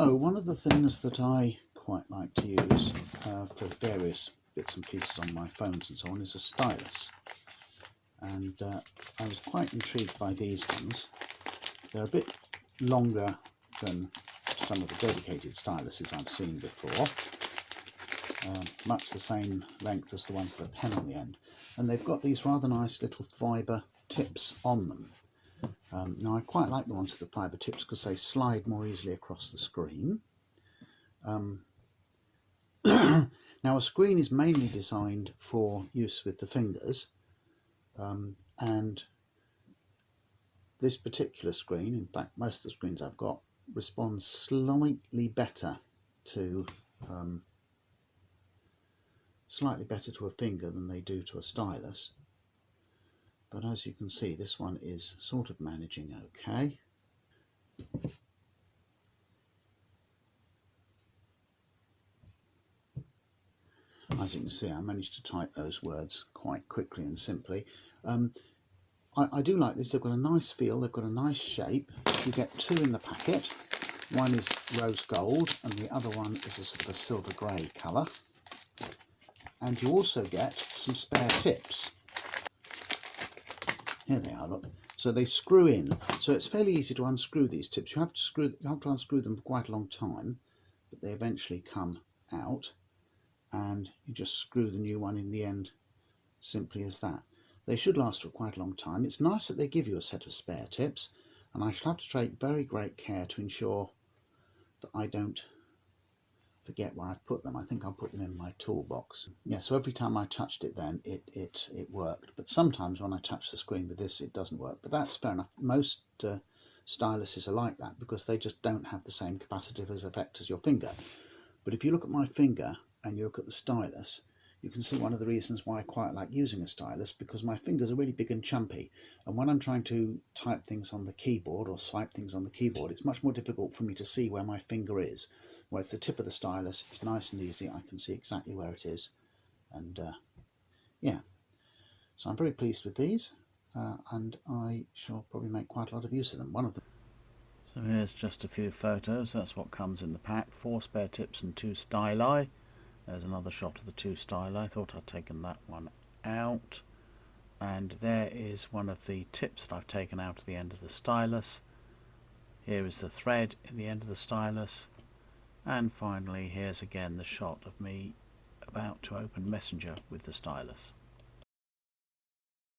Oh, one of the things that I quite like to use for various bits and pieces on my phones and so on is a stylus. And I was quite intrigued by these ones. They're a bit longer than some of the dedicated styluses I've seen before. Much the same length as the ones with a pen on the end. And they've got these rather nice little fibre tips on them. Now I quite like the ones with the fibre tips because they slide more easily across the screen. Now a screen is mainly designed for use with the fingers, and this particular screen, in fact most of the screens I've got, responds slightly better to a finger than they do to a stylus. But as you can see, this one is sort of managing okay. As you can see, I managed to type those words quite quickly and simply. I do like this. They've got a nice feel, they've got a nice shape. You get two in the packet. One is rose gold and the other one is a sort of a silver grey colour. And you also get some spare tips. Here they are, look. So they screw in. So it's fairly easy to unscrew these tips. You have to unscrew them for quite a long time, but they eventually come out, and you just screw the new one in the end, simply as that. They should last for quite a long time. It's nice that they give you a set of spare tips, and I shall have to take very great care to ensure that I don't forget where I've put them. I think I'll put them in my toolbox. Yeah, so every time I touched it then it worked, but sometimes when I touch the screen with this it doesn't work, but that's fair enough. Most styluses are like that because they just don't have the same capacitive effect as your finger. But if you look at my finger and you look at the stylus, you can see one of the reasons why I quite like using a stylus, because my fingers are really big and chumpy, and when I'm trying to type things on the keyboard or swipe things on the keyboard, it's much more difficult for me to see where my finger is. Whereas the tip of the stylus is nice and easy, I can see exactly where it is, and yeah, so I'm very pleased with these, and I shall probably make quite a lot of use of them. One of them. So here's just a few photos. That's what comes in the pack: 4 spare tips and 2 styli. There's another shot of the 2 styli. I thought I'd taken that one out. And there is one of the tips that I've taken out of the end of the stylus. Here is the thread in the end of the stylus. And finally, here's again the shot of me about to open Messenger with the stylus.